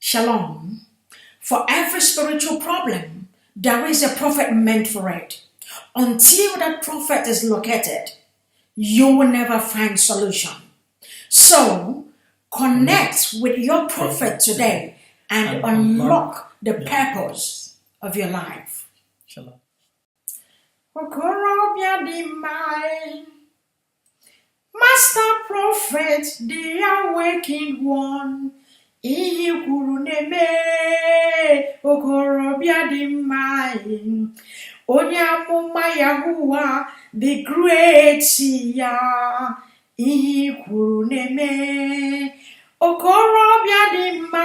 Shalom. For every spiritual problem, there is a prophet meant for it. Until that prophet is located, you will never find solution. So, connect with your prophet today and unlock the purpose of your life. Shalom. Okorobịa dị mma, Master Prophet, the awakened one, ihe kwuru na-eme. Okorobịa dị mma, onye amụma Yahuwah, the great ya, ihe kwuru na-eme. Okorobịa dị mma,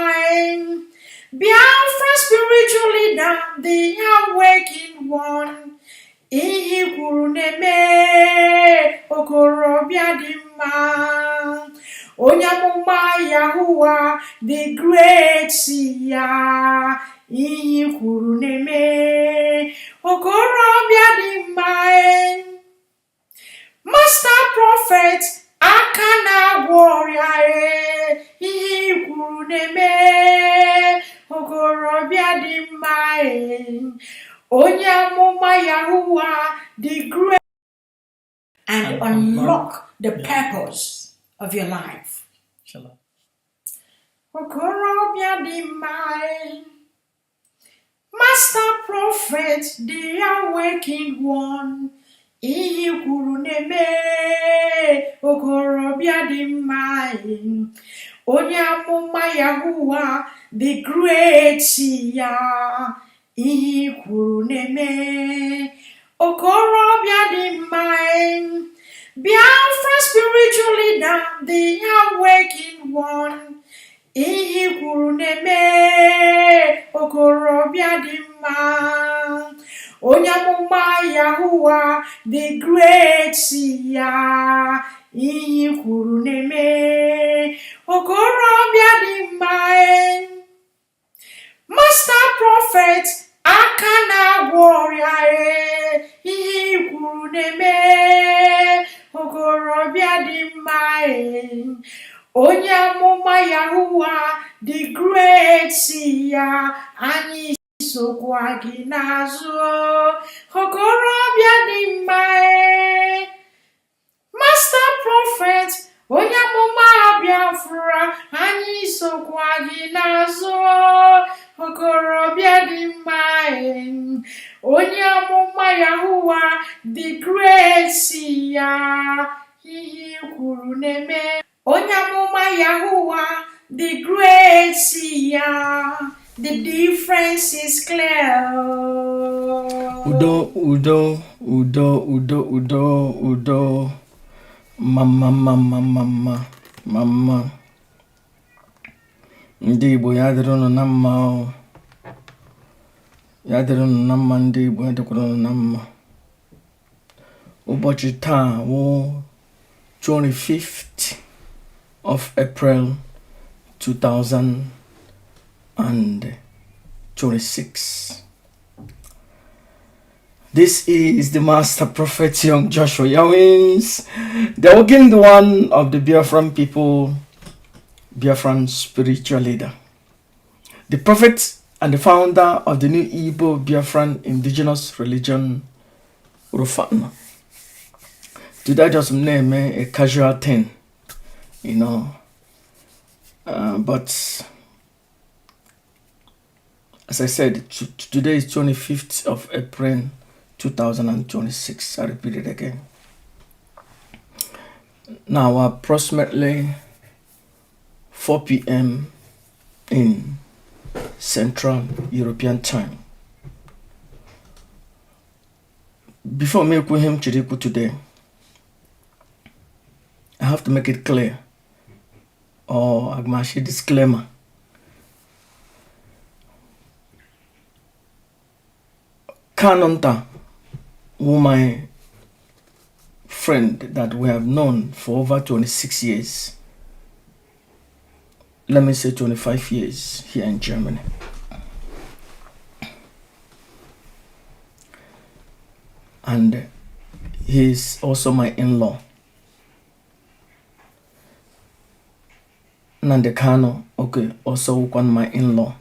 Biafra spiritual leader, the awakened one, ihe kwuru na-eme. Okorobịa dị mma, onye amụma Yahuwah, the great ya, ihe kwuru na-eme. Okorobịa dị mma, Master Prophet, aka na-agwọ ọrịa, ihe kwuru na-eme. Okorobịa dị mma, onye amụma Yahuwah, the great, and unlock the purpose of your life. Shalom. Okorobịa dị mma, Master Prophet, the awakened one, ihe kwuru na-eme. Okorobịa dị mma, onye amụma Yahuwah, the great ya, ihe kwuru na-eme. Okorobịa dị mma, Biafra spiritual leader, the awakened one, ihe kwuru na-eme. Okorobịa dị mma, onye amụma Yahuwah, the great ya, ihe kwuru na-eme. Okorobịa dị mma, Master Prophet, aka na-agwọ ọrịa, ihe kwuru na-eme. Okorobịa dị mma, onye amụma Yahuwah, the great ya, anyị sokwa gị n'azụ. Okorobịa dị mma, Master Prophet, onye amụma Biafra, anyị sokwa gị n'azụ. Okorobịa dị mma, onye amụma Yahuwah, the great ya, ihe kwuru na-eme. Onye amụma Yahuwah, the great ya, the difference is clear. Udo, udo, udo, udo, udo, udo. Mama. Ndị Igbo ya dịrị unu na mma o. Ya dịrị unu na mma, ndị Igbo ya dịkwara unu na mma. Ụbọchị taa wụ 25th of April 2026. This is the Master Prophet Young Joshua Yawins, the awakened one of the Biafran people, Biafran spiritual leader, the prophet and the founder of the new Igbo Biafran indigenous religion, Rufana. Today I just name a casual thing, but as I said, today is 25th of April 2026. I repeat it again. Now approximately 4 p.m. in Central European time. Before me him Chiriku today, I have to make it clear, or Agmashi disclaimer. Kanonta, who my friend that we have known for over 26 years, let me say 25 years here in Germany. And he's also my in-law. Nnamdi Kanu, okay, also one my in-law.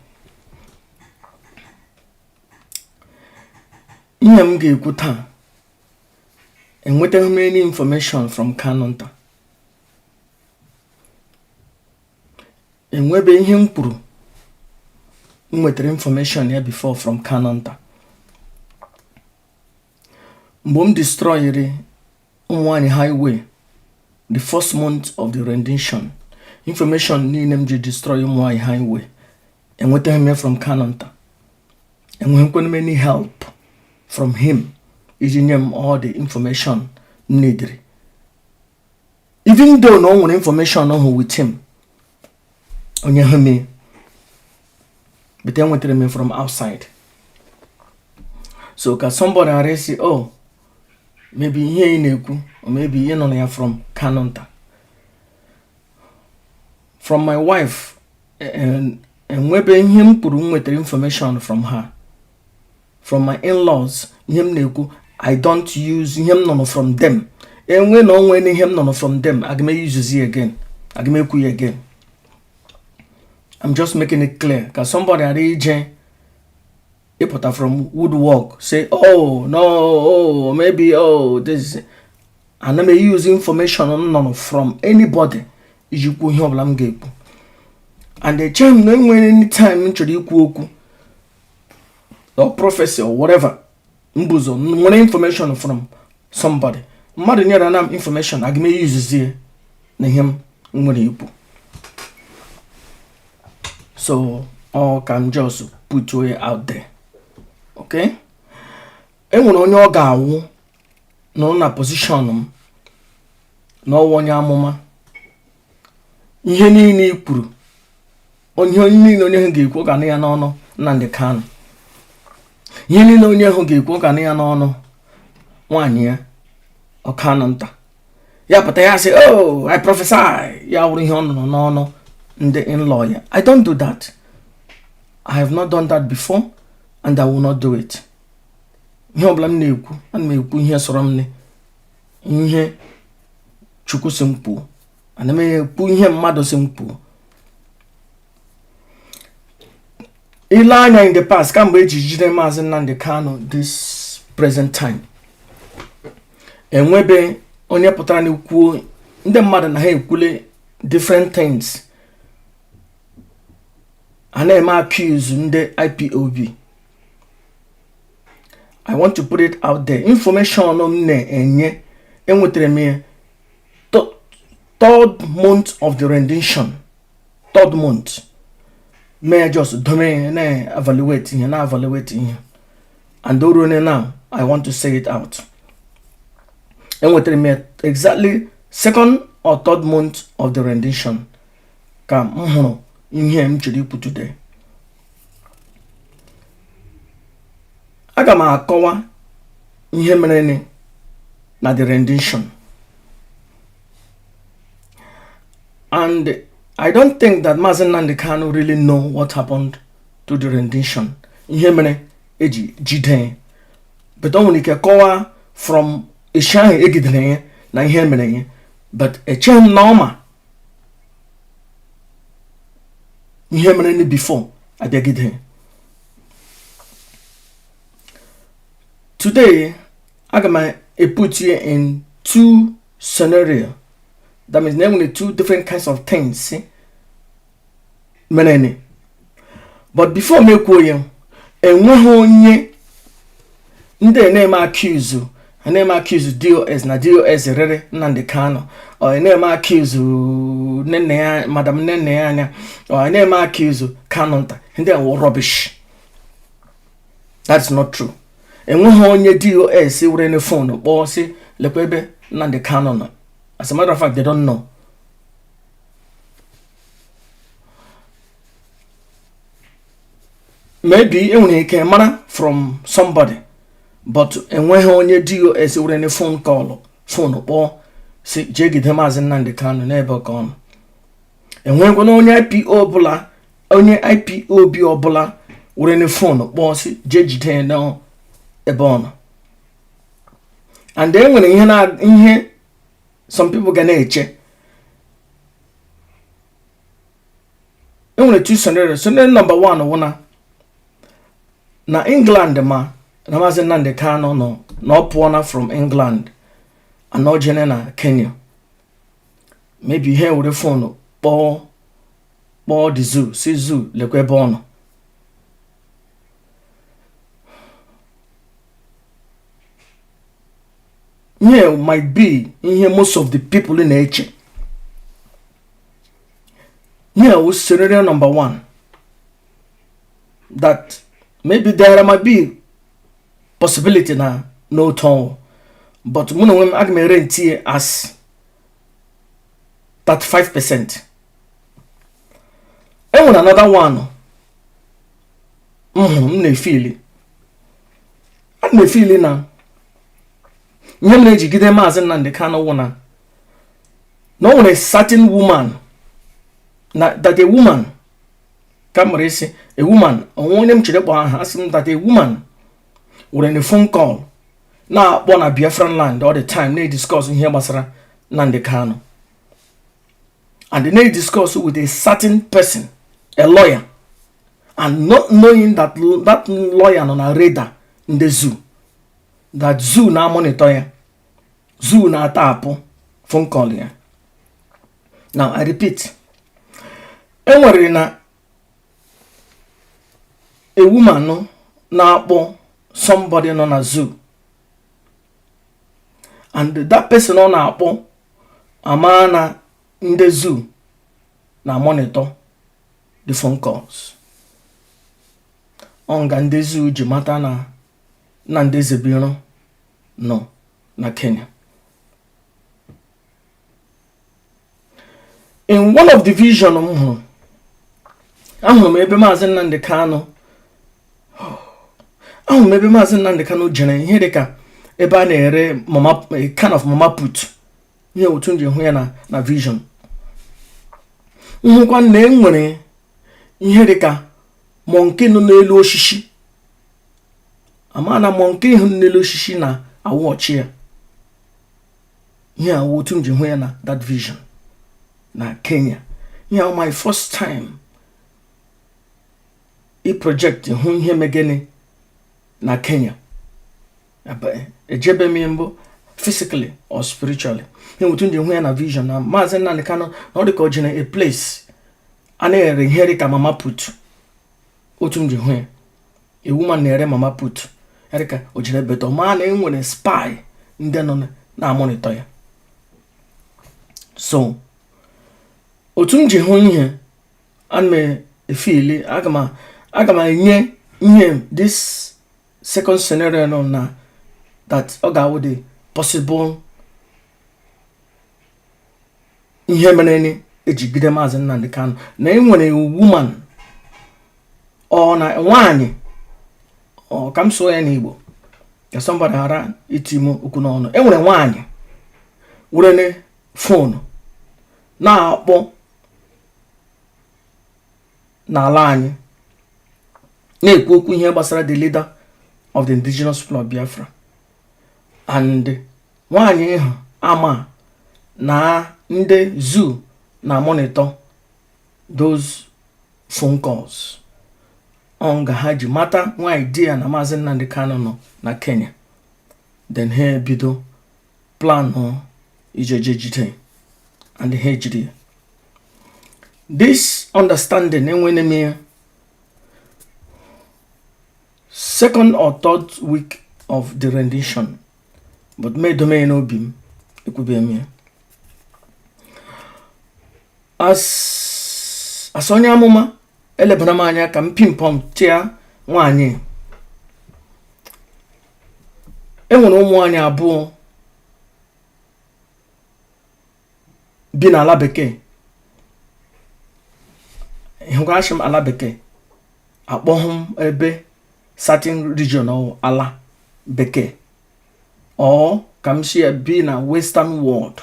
Ihe m ga-ekwu taa enwetaghị m any information from Kanu nta. Enwebe ihe m kwuru m nwetara information ya before from Kanu nta. Mgbe m destroyere ụmụnwaanyị highway the first month of the rendition, information niile m ji destroy ụmụnwaanyị highway enwetaghị m ya from Kanu nta. Enweghịkwana m any help from him iji nye m all the information needed. Even though no one information ọhụ with him onye ha me, but then wetara me from outside. So can somebody already say, oh, maybe here in Eku, or maybe you know from Kanu nta. From my wife, and webe him put information from her. From my in-laws, I don't use him none from them. And when no when him none from them, I may use it again. I may ku again. I'm just making it clear. Because somebody at AJ put from woodwork say, oh no, oh maybe oh this, and I may use information on none from anybody. You ku him and the chime no when any time introduce or prophecy or whatever, mbuzo, one information from somebody. Mother near an information, I may use here, na him, so, all can just put you out there. Okay? And when on your gaw, no na position, no one ya mama. Ihe ni kwuru. Onye ni no nye ga-ekwu ka na ya n'ọnụ Nnamdi Kanu. Ihe niile onye ahụ ga-ekwu ka na ya n'ọnụ nwaanyị ya Kanu nta. Ya pụta ya sị, oh, I prophesy. Ya wụrụ ihe ọ nọ n'ọnụ ndị in-law ya. I don't do that. I have not done that before and I will not do it. Ihe ọbụla m na-ekwu, ana m ekwu ihe sọrọ m ne. Ihe Chukwu sị m kwuo. Ana m ekwu ihe mmadụ sị m kwuo. Ilanya in the past, kambe ejijide Maazị Nnamdi Kanu this present time. Enwebe onye pụtara n'ikwu ndị mmadụ na ha ekwule different things. Ana eme accuse ndị IPOB. I want to put it out there. Information on ne enye enwetere me third month of the rendition. Third month. May I just domain evaluating and now I want to say it out. And what me exactly second or third month of the rendition. Come in here put today. I got my kowa in here na the rendition. And I don't think that Maazị Nnamdi Kanu really know what happened to the rendition. Ihe mere eji jide. But only ke kowa from ishahi egidere na ihe mere. But echem normal. Ihe mere ni before abegide. Today I gonna put you in two scenarios. That means namely two different kinds of things. See? Menene. But before me kwuo enweghị ndị na-eme accuse DOS na DOS rere Nnamdi Kanu, or na-eme accuse nene ya madam nene ya anya, or na-eme accuse Kanu nta. Ndị are rubbish. That's not true. Enweghị onye DOS were ne phone kpọọ sị lekwa ebe Nnamdi Kanu nọ. As a matter of fact, they don't know. Maybe only can from somebody, but and when only DOS or any phone call, phone or say Jiggy them as in Nnamdi Kanu never gone. And when only IPO bula, only IPOB or bula, or any phone or say Judge now a bon. And then when in here, some people can check. enwere two scenarios. Scenario number 1 wona na England ma na Maazị Nnamdi Kanu no na opona from England and no jene na Kenya. Maybe here with the phone bo the zoo, see zoo lekwe bono. Yeah, might be in here most of the people in nature. Yeah, was scenario number 1. That maybe there might be possibility na no tone, but muna wem agme renti as 35%. And when another one, me feel it. I me feel it now. Nyamne jigide Maazị Nnamdi Kanu wona. No one a certain woman. That a woman, come say a woman, I want them to ask him that a woman with a phone call. Now, born a Biafran land all the time, they discuss in here Masara Nnamdi Kanu. And they discuss with a certain person, a lawyer, and not knowing that lawyer on a radar in the zoo. That zoo na monitor, zoo na tapo phone call here. Now I repeat. Enwere na a woman no na akpọ somebody no na zoo, and that person no na akpọ amana in the zoo na monitor the phone calls. Onga ndị zoo ji mata na ndị zebiro no na Kenya. In one of the vision ebe Maazị Nnamdi Kanu ebe Maazị Nnamdi Kanu jere ihe dịka ebe a na-ere mama, a kind of mama put. Ihe otu nje hụ ya na vision. Nhụkwa na enwere ihe dịka monkey nọ n'elu osisi. Amana monkey hụ n'elu osisi na awọchi ya. Ihe otu nje hụ ya na that vision na Kenya. Yeah, my first time I project hụ ihe megene na Kenya. Ejebe miembo physically or spiritually. Ihe otu nje hụ ya na vision na Maazị Nnamdi Kanu na ọ dịka o jere a place a na-ere ihe dịka mama put. Otu nje hụ ya. A woman na-ere mama put. Ya dịka o jere beto ma na enwere spy ndị nọ na monitor ya. So otu nje hụ ihe ame efili agama enye ihe this second scenario no na that oga wo the possible ihe menene ejigide Maazị Nnamdi Kanu na enwere woman or na nwanyị or kam so ya n'Igbo ya somebody hara itimo okwu n'ọnụ enwere nwanyị were ne phone na akpọ n'ala anyị na-ekwu okwu ihe gbasara the leader of the indigenous people of Biafra, and nwanyị ịhụ ama na ndị zoo na monitor those phone calls. Onga haji mata nwa idea na Maazị Nnamdi Kanu no na Kenya. Then he bido plan no ijejejite and he jide. This understanding enwene second or third week of the rendition, but me domain obim ekube me as onye amụma elebana m anya ka mpimpom tia nwanyị. Enwere ụmụ nwanyị abụọ bi n'ala bekee. Ihugashim ala bekee akpohum ebe certain region or ala bekee, or kamshi be na western world.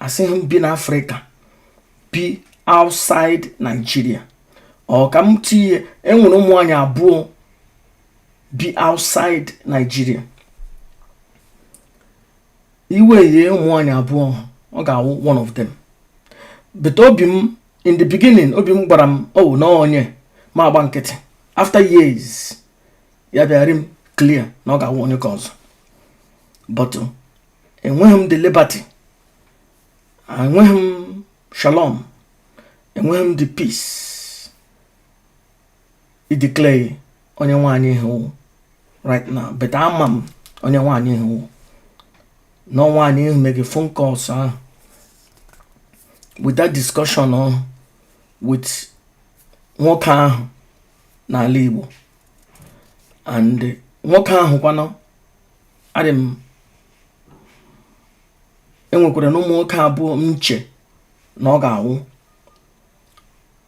I see him be in Africa, be outside Nigeria, or come to enwuno abuo be outside Nigeria. Iwe ye mwanya abuo oga one of them. But obim in the beginning obi m gbara m oh no onye ma agba nkịtị. After years ya bịara m clear na ọ ga-awụ onye ka ọzọ, but enweghị m the liberty, enweghị m shalom, enweghị m the peace I declare onye nwaanyị ihu right now. But ama m onye nwaanyị ihu, no nwaanyị ihu make a phone calls with that discussion with nwoke ahụ n'ala Igbo, and nwoke ahụ kwanụ adị m enwekwara na ụmụ nwoke abụọ nche na ọ ga-awụ,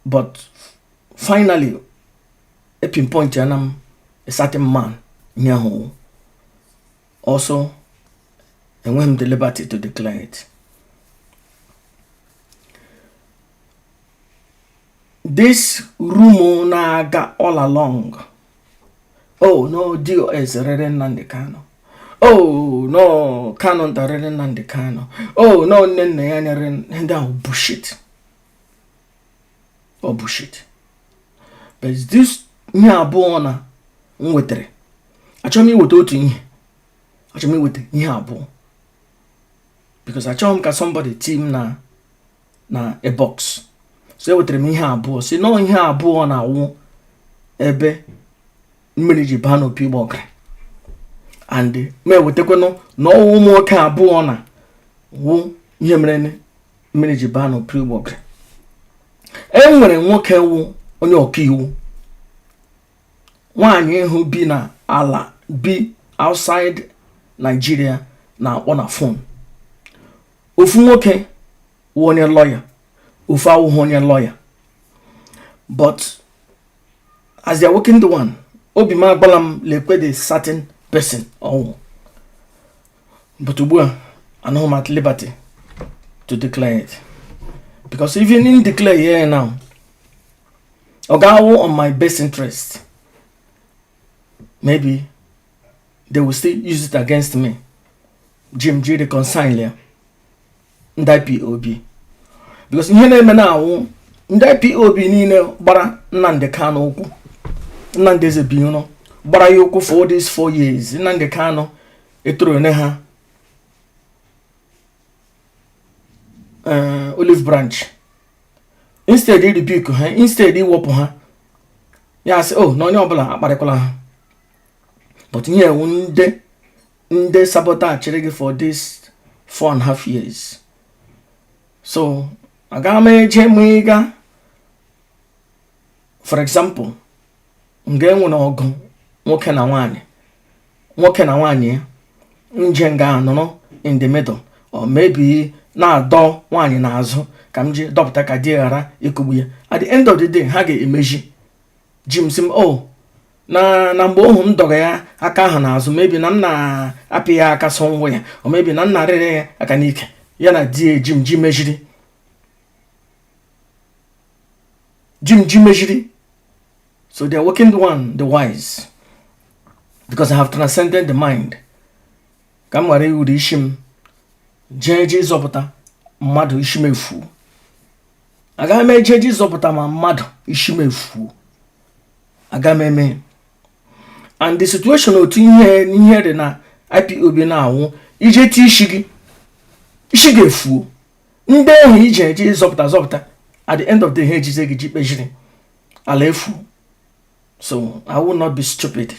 but finally a pinpoint ya na m a certain man nye ahụ. Also enweghị m the liberty to declare it. This rumor na-aga all along. Oh no, DOS rere Nnamdi Kanu. Oh no, Kanu rere Nnamdi Kanu. Oh no, nne ya nyere ndị ahụ bullshit. Oh bullshit. But this ihe abụọ na m wetere. Achọrọ m iweta otu ihe. Achọrọ m iweta ihe abụọ. Because achọrọ m ka somebody team na a box. So ewetere m ihe abụọ. Si no ihe abụọ na awụ ebe mmiri ji baa n'opi ụgbọgịrị. And me wetekwenu na ọwụ ụmụ nwoke abụọ na wụ ihe mere mmiri ji baa n'opi ụgbọgịrị. Enwere nwoke wụ onye ọkaiwu, nwaanyị ihu bi na ala bi outside Nigeria na akpọ na phone. Ofu nwoke wụ onye lawyer, ofu awụghị onye lawyer. But as they are working the one, obi ma agbala m lekwe the certain person ọwụ. But ugbu a anọghị m at liberty to declare it, because even in declare here now, ọ ga-awụ on my best interest. Maybe they will still use it against me. Jim G reconcile ya ndị IPOB, because ihe na-eme na awụ ndị IPOB niile gbara Nnamdi Kanu okwu. Nnamdi Ezebinyo gbara ya okwu for these 4 years. Nnamdi Kanu etoro ne ha olive branch. Instead I rebuke ha, instead iwepụ ha, ya sị oh na onye ọbụla akparịkwala ha. But here nde sabotage gị for this 4.5 years. So aga m eje m ịga, for example, nga enwe na ọgụ nwoke na nwaanyị ya, nje nga anọrọ in the middle, or maybe na-adọ nwaanyị n'azụ ka m je dọpụta ka di ghara ikugbu ya. At the end of the day ha ga-emeji Jim sim oh na mgbe ohu m dọga ya aka ahụ n'azụ, maybe na m na-apị ya aka sọnwụ ya, or maybe na m na-arịrị ya aka n'ike, ya na di Jim G mejiri. So they are working the wise, because I have transcended the mind. Ka m ghara iwuru isi m jee ịzọpụta mmadụ isi m efu. Agaghị m eje ịzọpụta ma mmadụ isi m efu. Agaghị m eme. And the situation otu ihe dị na IPOB na-awụ ije ti isi ga-efu. Ndị ahụ ije ịzọpụta at the end of the day ha ejize gị ji kpejiri ala efu. So I will not be stupid.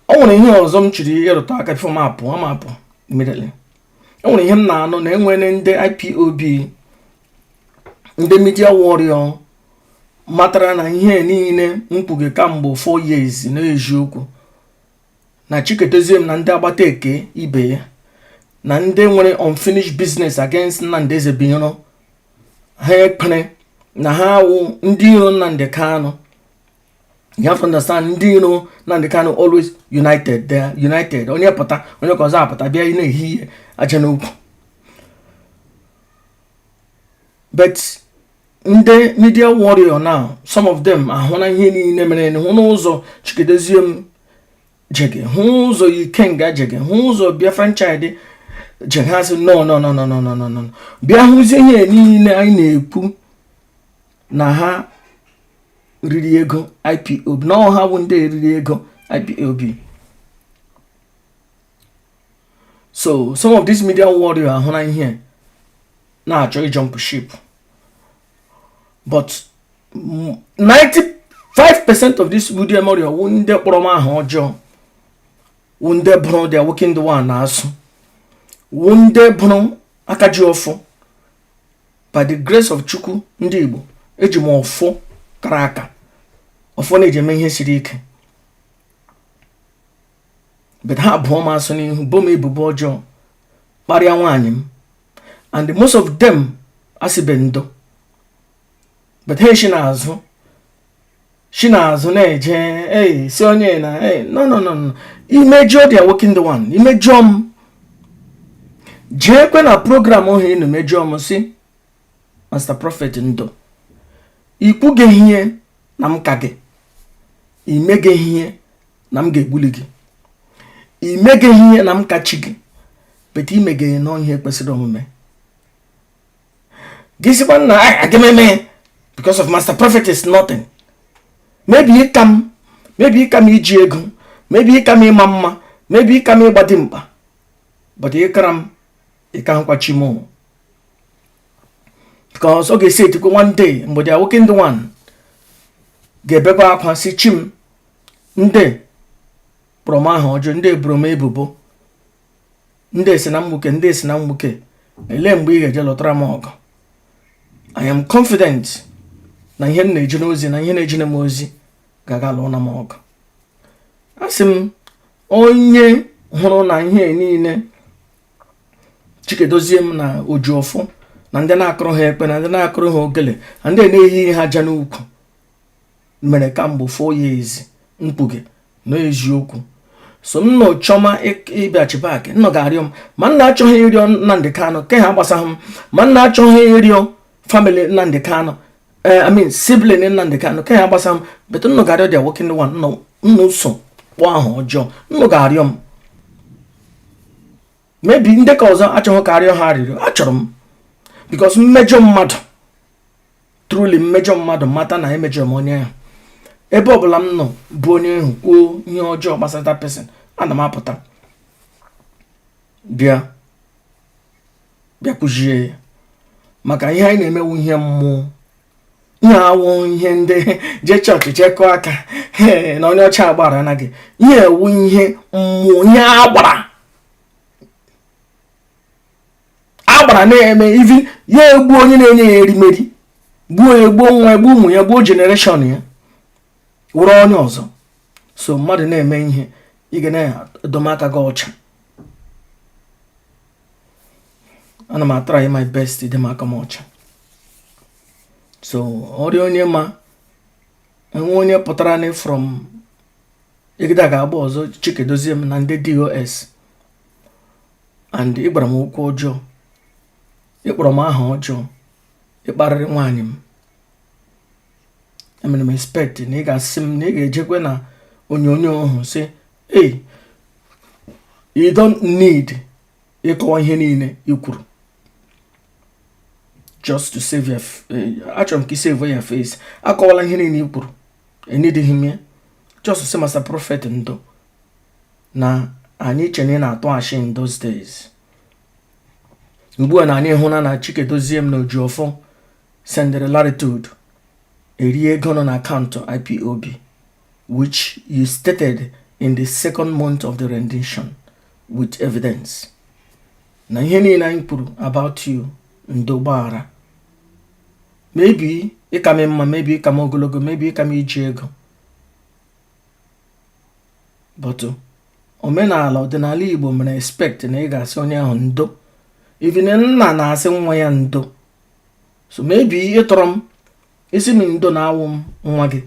O nwere ihe ọzọ m chiri ịrụta aka before m apụ immediately. O nwere ihe m na-anụ na enwere ndị IPOB, ndị media warrior matara na ihe niile mkpuge kamgbe 4 years na-eji okwu na chiketezie m na ndị agbata eke ibe ya na ndị nwere unfinished business against Nnamdi Ezebinyo. Ha ekpere na ha wụ ndị iro Nnamdi Kanu. You have to understand, ndị iro Nnamdi Kanu always united. They are united. Onye pụta onye ka ọzọ apụta bịa ị na-ehi aja n'okwu. But ndị media warrior now, some of them ahụ na ihe niile mere, hụ n'ụzọ chikedezie m jege, hụ ụzọ Ikenga jege, hụ ụzọ Biafran Chide Jehaz no. Bia huzie ihe niile anyị na-ekwu na ha riri ego IPOB. No, ha bụ ndị riri ego IPOB. So some of these media warriors are hona here. Now try jump ship. But 95% of this media warrior wunde proma hojo. Wunde bro they are working the one asu. Wunde bro akaji ofo. By the grace of Chukwu ndị Igbo eji m ofo karaka. Ofo na eji eme ihe siri ike. But ha abụọ m asụ n'ihu bom ebubo ọjọọ kparịa nwaanyị m, and most of them asịbe ndo. But hey, shi na-azụ na-eje si onye na no. Imejọ they are working the one. Imejọ m jee kwe na program ohe inu mejọ m si Master Prophet ndo ikwu gị ihe na m ka gị, ime gị ihe na m ga-egbuli gị, ime gị ihe na m kachi gị, but ime gị no ihe kwesịrị omume gị sikwa na agememe because of Master Prophet is nothing. Maybe you come iji ego, maybe you come ịma mma, maybe you come ịgbadi mkpa, but you can't kwachi mo. Because okay, say to go one day, but they are working the one. Get back akwa si chim nde broma hojo, nde broma ebubo, nde si na mmuke, ele mgbe ị ga-eje lọtara m ọgụ. I am confident na ihe na-eje n'ozi na ihe na-eje m ozi ga-aga lụọ na m ọgụ. Asị m onye hụrụ na ihe niile Chikedozie m na Ojuofo na ndị na-akụrụ ha ekpe na ndị na-akụrụ ha ogele na ndị na-eyi ha aja n'ukwu mere kamgbe 4 years mkpuge na eziokwu. So m nọ chọma ịbịachi back nọ ga-arịọ m ma nna achọghị ịrịọ Nnamdi Kanu ke ha gbasaghị m, ma nna achọghị ịrịọ family Nnamdi Kanu sibling Nnamdi Kanu ke ha gbasaghị m, but nọ ga-arịọ dia working the one nọ so kpọ ahụ ọjọọ nọ ga-arịọ m. Maybe ndị ka ọzọ achọghị ka arịọ ha arịrịọ, achọrọ m because mmejọ mmadụ truly mmejọ mmadụ mata na emejọ m onye ahụ. Ebe ọbụla m nọ bụ onye ahụ kwuo ihe ọjọọ gbasara that person, ana m apụta bịa kụzie ya maka ihe anyị na-emewu ihe mmụọ, ihe awụ ihe ndị je chọọchị jekọọ aka na onye ọcha agbara anaghị ihe ewu ihe mmụọ, ihe agbara na-eme ivi ya egbu onye na-enye ya erimeri, gbuo ya, gbuo nwa, gbuo ụmụ ya, gbuo generation ya wụrụ onye ọzọ. So mmadụ na-eme ihe ị ga na-edomaka gị ọcha. Ana m try my best idemaka m ọcha. So ọrịa onye ma enwe onye pụtara na from ịgịda ga-agba ọzọ Chikedozie m na ndị DOS and ịgbara m okwu ọjọọ, ịkpọrọ m aha ọjọọ, ịkparịrị nwaanyị m. I'm expect na ị ga-asị m na ị ga-ejekwe na onyonyo ahụ sị hey, you don't need ịkọwa ihe niile i kwuru just to save your achọrọ m ka i save your face. Akọwala ihe niile i kwuru, enidịghị m ya, just to say Master Prophet ndo na anyị chere na-atụ ashị in those days. Ugbu a na anyị hụna na Chikedozie m na Ojuofo sendere latitude eri ego nọ na akaụntụ IPOB, which you stated in the 2nd month of the rendition with evidence. Na ihe niile anyị kwuru about you ndo gbara. Maybe ịka m mma, maybe ịka m ogologo, maybe ịka m iji ego, but omenala ọdịnala Igbo mere expect na ị ga-asị onye ahụ ndo, even nna na-asị nwa ya ndo. So maybe ịtọrọ m isi m ndo na-awụ m nwa gị,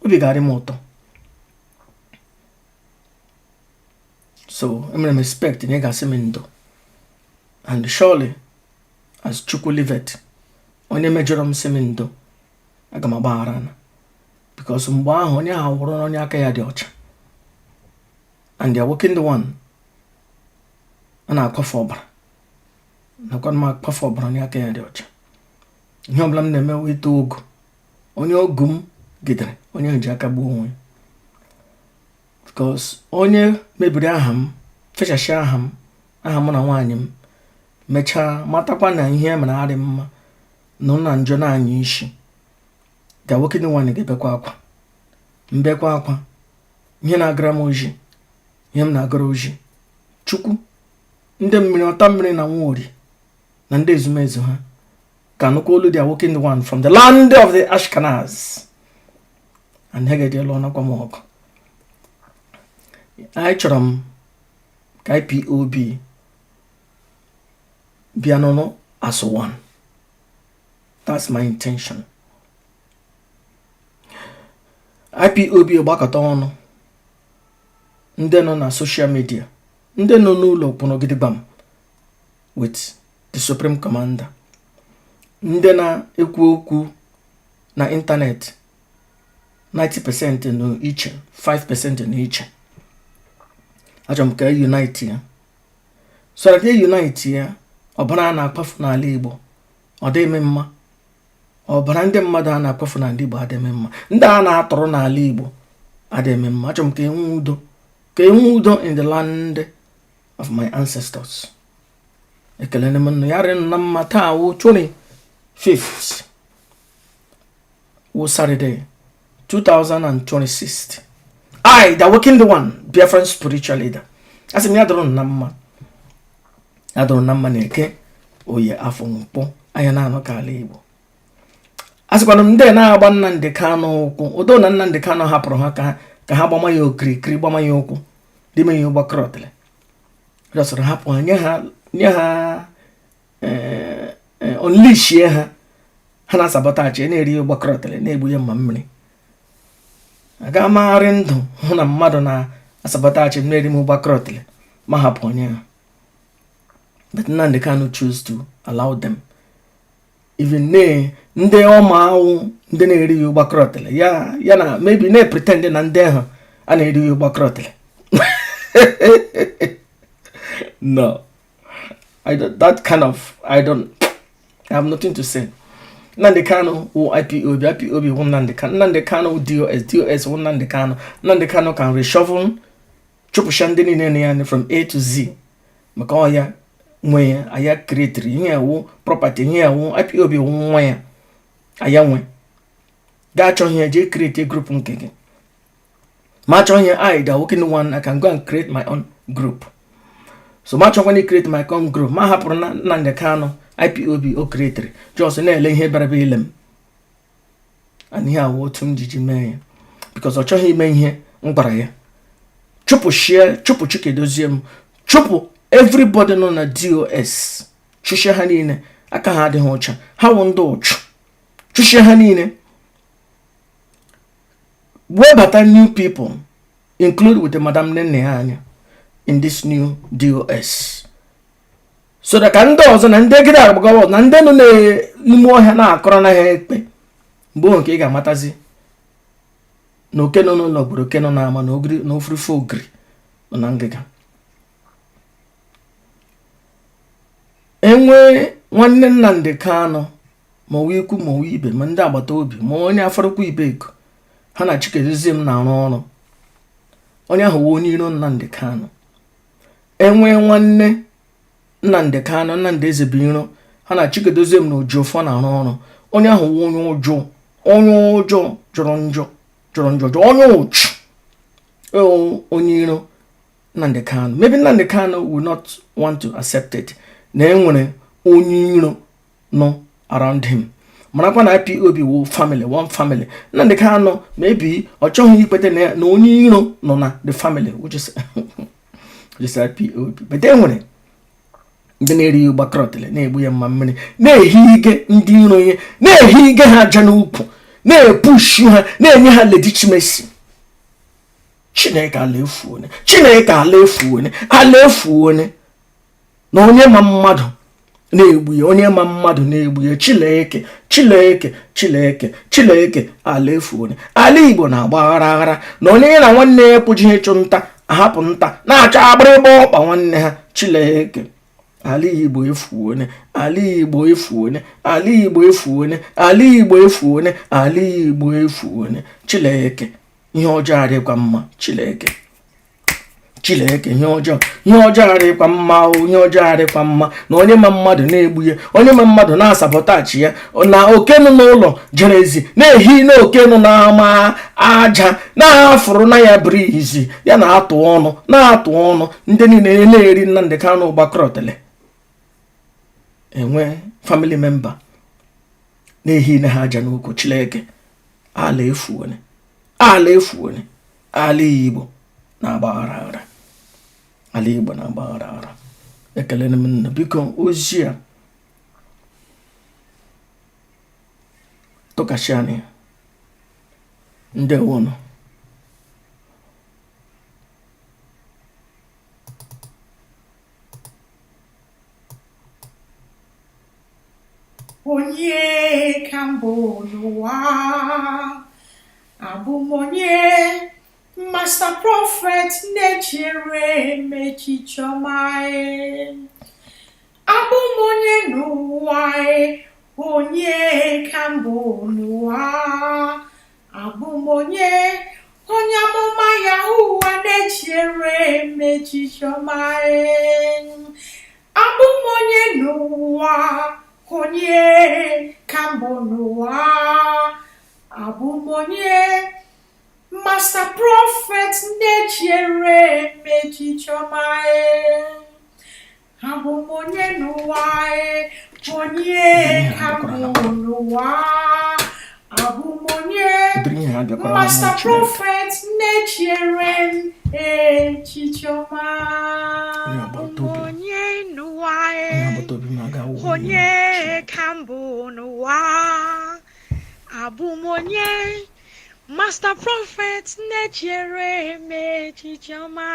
obi ga-arị m ụtọ. So emere m expect na ị ga-asị m ndo, and surely as Chukwu liveth, onye mejọrọ m sị m ndo aga m agbaghara na, because mgbe ahụ onye ahụ wụrụ na onye aka ya dị ọcha and they are working the one. ana akwafu ọbara nakwa ma akwafu ọbara onye aka ya dị ọcha ihe ọbụla m na-eme weta ogu onye ogu m gidere onye ji aka gbuo onwe because onye mebiri aha m fechasị aha m na nwaanyị m mechaa matakwa na ihe mere adị mma nọ na njọ na-anya isi ga nwoke dị nwaanyị ga-ebekwa akwa mbekwa akwa ihe na-agara m oji ihe m na-agara oji chukwu ndị mmiri ọta mmiri na nwaori na ndị ezumezu ha ka nnukwu olu dị awoken one from the land of the Ashkenaz and ha ga-eji lụọ nakwa m ọgụ. Anyị chọrọ m ka IPOB bịa n'ọnụ as one. That's my intention. IPOB gbakọta ọnụ ndị nọ na social media, ndị nọ n'ụlọ kpọnọgidigbam with the Supreme Commander, ndị na-ekwu okwu na internet 90% n'iche 5% n'iche. Achọrọ m ka unite ya, so that unite ya ọbara na-akpafu n'ala Igbo ọ dị eme mma, ọbara ndị mmadụ a na-akpafu n'ala Igbo adị eme mma, ndị a na-atọrọ n'ala Igbo adị eme mma. Achọrọ m ka enwe udo, ka enwe udo in the land of my ancestors. Ekele m nnu ya rịnụ na mma. Taa wụ 25th wụ Saturday 2026. I, the working the one, Biafran spiritual leader. Asị m ya dọrọ na mma, ya dọrọ na mma na-eke oye afọ mkpọ anya na-anọ ka ala Igbo. Asịkwana m ndị na-agba Nnamdi Kanu ụkwụ, odo na Nnamdi Kanu hapụrụ ha ka ha gbama ya okirikiri, gbama ya ụkwụ dime ya ụgbakọrọtịrị. Rịọsịrị hapụ ha, nye ha onlishie ha, ha na-asabotachi na-eri ụgbakọrọtịrị na-egbu ya mma mmiri. Aga magharị ndụ hụ na mmadụ na-asabotachi na-eri m ụgbakọrọtịrị ma hapụ onye ha. But Nnamdi Kanu choose to allow them. Even ndị ọma awụ ndị na-eri ya ụgbakọrọtịrị ya na maybe na-pretend na ndị ahụ a na-eri ya ụgbakọrọtịrị. No, I have nothing to say. Nnamdi Kanu who IPOB who Nnamdi Kanu who DOS who Nnamdi Kanu. Nnamdi Kanu can reshuffle chupusha ndị niile ya from A to Z. Maka ọ ya nwe ya aya creatory ihe wụ property ihe wụ IPOB wụ nwa ya aya nwe. Ga chọ ihe je create a group nke gị. Ma chọ ihe I, the working one, I can go and create my own group. So much when I create my own group, ma hapụrụ na Nnamdi Kanu IPOB o creatory just na-ele ihe bara be ilem. And here awụ otu m jiji mee ya because ọ chọghị ime ihe m gwara ya. Chụpụ share, chụpụ Chikedozie m, chụpụ everybody nọ na DOS, chụshie ha niile, aka ha adịghị ọcha, ha wụ ndị ụchụ, chụshie ha niile. Webata new people, include with the Madam Nene anya in this new DOS. So that ndị ọzọ na ndị gịda agbagawa na ndị nọ n'ime ọhịa na-akọrọ na ha ekpe mgbe nke ị ga-amatazi na oke nọ n'ụlọ gburu oke nọ n'ama na ofurife ogiri nọ na ngịga. Enwe nwanne Nnamdi Kanu ma ọwụ ikwu ma ọwụ ibe ma ndị agbata obi ma onye afarụkwa ibeko ha na Chikedozie m na-arụ ọrụ, onye ahụ wụ onye iro Nnamdi Kanu. Enwe nwanne Nnamdi Kanu, Nnamdi Ezebiro, ha na Chikedozie m na Ojofọ na-arụ ọrụ, onye ahụ wụ onye ụjọ jọrọ njọ, onye ụchụ, onye iro Nnamdi Kanu. Maybe Nnamdi Kanu will not want to accept it na enwere onye iro nọ around him. Marakwa na IPOB wụ family, one family. Nnamdi Kanu maybe ọ chọghị ikwete na onye iro nọ na the family, which is just IPOB. But enwere ndị na-eri ụgbakọrọtịrị na-egbu ya mma mmiri, na-ehi ige ndị iro ihe, na-ehi ige ha aja n'ukwu, na-epushu ha, na-enye ha legitimacy. Chineke ala efu onye na onye ma mmadụ na-egbu ya, onye ma mmadụ na-egbu ya. Chineke ala efu onye. Ala Igbo na-agba aghara na onye na nwanne ya pụji ịchụ nta ahapụ nta na-achọ agbịrịgba ọkpa nwanne ha. Chineke ala Igbo efuone, ala Igbo efuone, ala Igbo efuone, ala Igbo efuone, ala Igbo efuone. Chineke ihe ọjọọ adịkwa mma. Chineke ihe ọjọọ adịkwa mma, ihe ọjọọ adịkwa mma na onye ma mmadụ na-egbu ya, onye ma mmadụ na-asabọtachi ya, na okenu n'ụlọ jerezi na-ehi na okenu na-ama aja na-afụrụ na ya brizi ya na-atụ ọnụ ndị niile na-eri Nnamdi Kanu gbakọrọtele. Enwe family member na-ehi na ha aja n'ukwu. Chineke ala efuone, ala Igbo na-agbaghara ara, ala Igbo na-agbaghara ara. Ekele m nna, biko ozi a tụkasịanị ndewonu. Onye ka mbụ n'ụwa, abụ m onye Master Prophet na-echere m echiche ọma. Abụ m onye n'ụwa, onye ka mbụ n'ụwa, abụ m onye amụma Yahuwa na-echere m echiche ọma. Abụ m onye n'ụwa, onye ka mbụ n'ụwa, abụ m onye Master Prophet na-echere m echiche ọma. Abụ m onye n'ụwa, onye ka mbụ n'ụwa, abụ m onye Master Prophet na-echere m echiche ọma. Abụ m onye n'ụwa, onye ka mbụ n'ụwa, abụ m onye Master Prophet na-echere m echiche ọma.